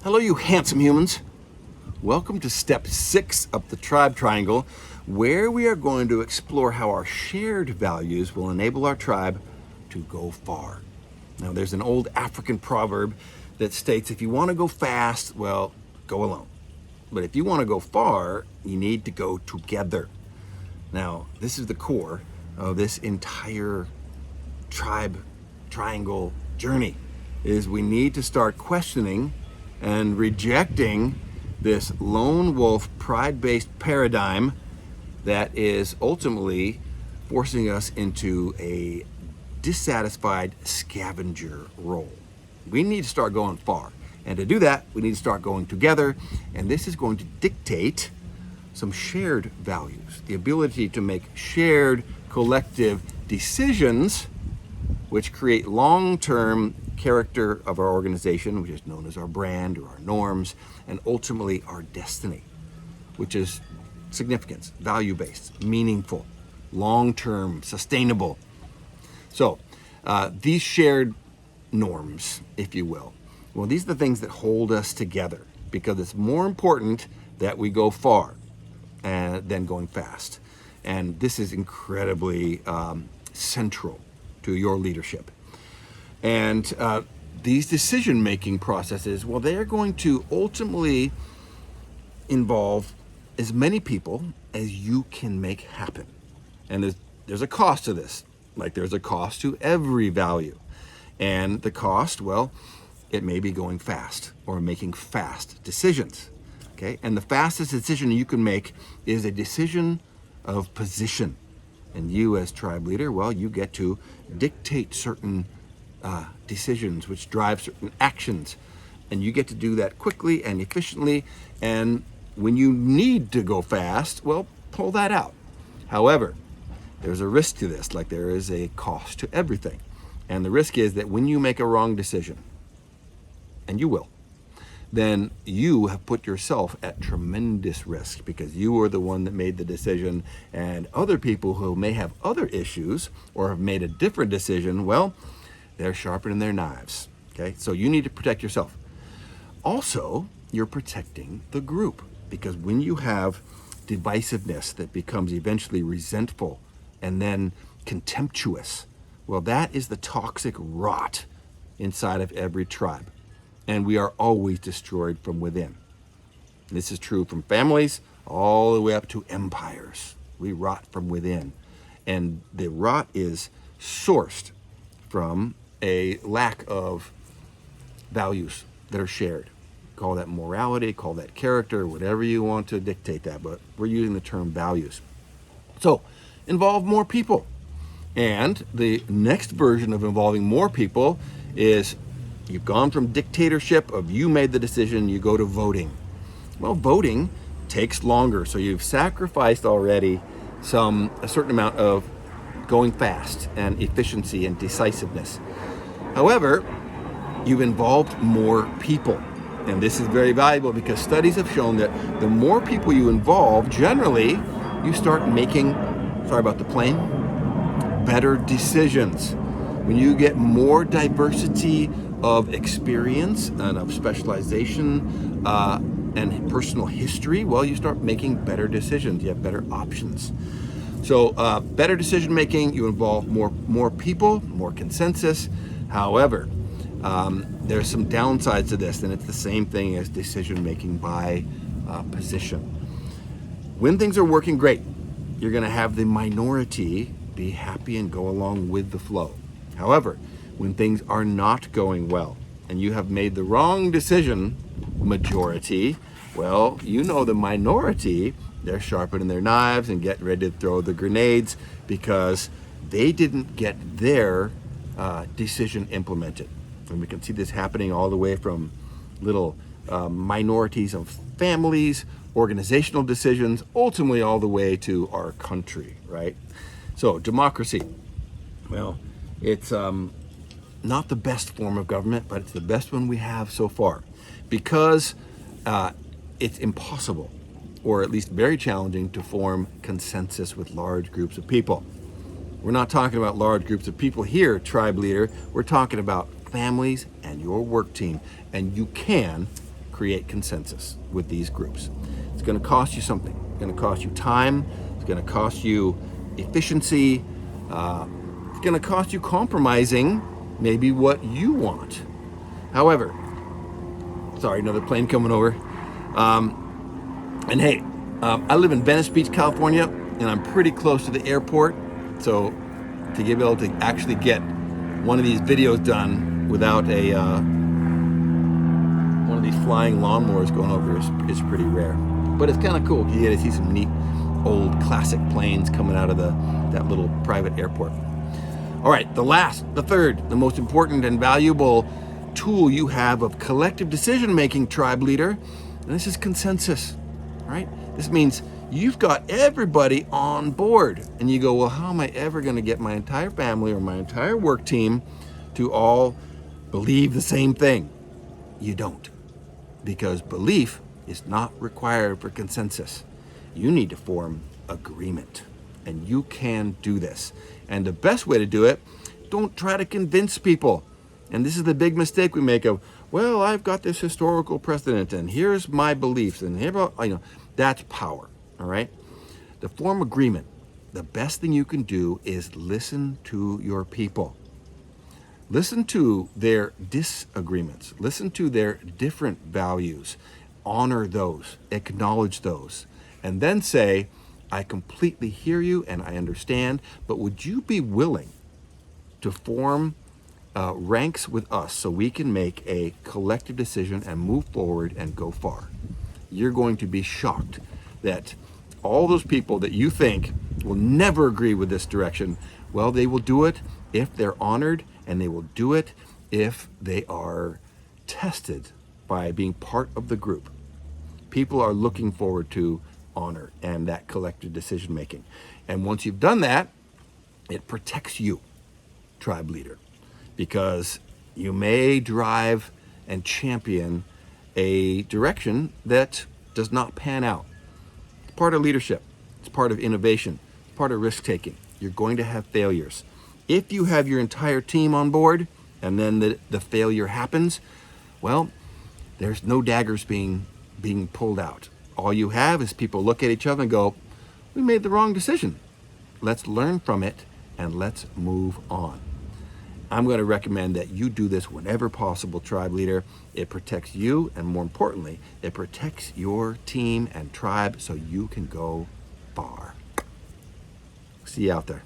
Hello, you handsome humans. Welcome to step 6 of the tribe triangle, where we are going to explore how our shared values will enable our tribe to go far. Now, there's an old African proverb that states if you want to go fast, well, go alone. But if you want to go far, you need to go together. Now, this is the core of this entire tribe triangle journey, is we need to start questioning and rejecting this lone wolf pride-based paradigm that is ultimately forcing us into a dissatisfied scavenger role. We need to start going far. And to do that, we need to start going together. And this is going to dictate some shared values, the ability to make shared collective decisions which create long-term character of our organization, which is known as our brand or our norms, and ultimately our destiny, which is significance, value-based, meaningful, long-term, sustainable. So these shared norms, if you will, well, these are the things that hold us together, because it's more important that we go far than going fast. And this is incredibly central to your leadership. And these decision-making processes, well, they are going to ultimately involve as many people as you can make happen. And there's a cost to this, like there's a cost to every value. And the cost, well, it may be going fast or making fast decisions, okay? And the fastest decision you can make is a decision of position. And you as tribe leader, well, you get to dictate certain decisions which drive certain actions. And you get to do that quickly and efficiently. And when you need to go fast, well, pull that out. However, there's a risk to this, like there is a cost to everything. And the risk is that when you make a wrong decision, and you will, then you have put yourself at tremendous risk, because you were the one that made the decision, and other people who may have other issues or have made a different decision, well, they're sharpening their knives, okay? So you need to protect yourself. Also, you're protecting the group, because when you have divisiveness that becomes eventually resentful and then contemptuous, well, that is the toxic rot inside of every tribe. And we are always destroyed from within. This is true from families all the way up to empires. We rot from within. And the rot is sourced from a lack of values that are shared. Call that morality, call that character, whatever you want to dictate that, but we're using the term values. So, involve more people. And the next version of involving more people is you've gone from dictatorship of you made the decision, you go to voting. Well, voting takes longer, so you've sacrificed already a certain amount of going fast and efficiency and decisiveness. However, you've involved more people. And this is very valuable, because studies have shown that the more people you involve, generally, you start making, sorry about the plane, better decisions. When you get more diversity of experience and of specialization and personal history, well, you start making better decisions. You have better options. So better decision making, you involve more people, more consensus. However, there's some downsides to this, and it's the same thing as decision making by position. When things are working great, you're going to have the minority be happy and go along with the flow. However, when things are not going well and you have made the wrong decision, majority, well, you know the minority, they're sharpening their knives and getting ready to throw the grenades, because they didn't get their decision implemented. And we can see this happening all the way from little minorities of families, organizational decisions, ultimately all the way to our country, right? So democracy, well, it's not the best form of government, but it's the best one we have so far, because it's impossible, or at least very challenging, to form consensus with large groups of people. We're not talking about large groups of people here, tribe leader. We're talking about families and your work team, and you can create consensus with these groups. It's going to cost you something. It's going to cost you time. It's going to cost you efficiency. It's going to cost you compromising maybe what you want. However, sorry, another plane coming over. And hey, I live in Venice Beach, California, and I'm pretty close to the airport. So to be able to actually get one of these videos done without one of these flying lawnmowers going over is pretty rare. But it's kind of cool. You get to see some neat old classic planes coming out of that little private airport. All right, the third, the most important and valuable tool you have of collective decision-making, tribe leader, and this is consensus, right? This means you've got everybody on board, and you go, well, how am I ever going to get my entire family or my entire work team to all believe the same thing? You don't, because belief is not required for consensus. You need to form agreement, and you can do this. And the best way to do it, don't try to convince people. And this is the big mistake we make of, well, I've got this historical precedent, and here's my beliefs, and here, that's power, all right? To form agreement, the best thing you can do is listen to your people. Listen to their disagreements. Listen to their different values. Honor those, acknowledge those, and then say, I completely hear you and I understand, but would you be willing to form ranks with us so we can make a collective decision and move forward and go far? You're going to be shocked that all those people that you think will never agree with this direction, well, they will do it if they're honored, and they will do it if they are tested by being part of the group. People are looking forward to honor and that collective decision making. And once you've done that, it protects you, tribe leader, because you may drive and champion a direction that does not pan out. It's part of leadership. It's part of innovation. It's part of risk taking. You're going to have failures. If you have your entire team on board and then the failure happens, well, there's no daggers being pulled out. All you have is people look at each other and go, we made the wrong decision. Let's learn from it and let's move on. I'm going to recommend that you do this whenever possible, tribe leader. It protects you, and more importantly, it protects your team and tribe so you can go far. See you out there.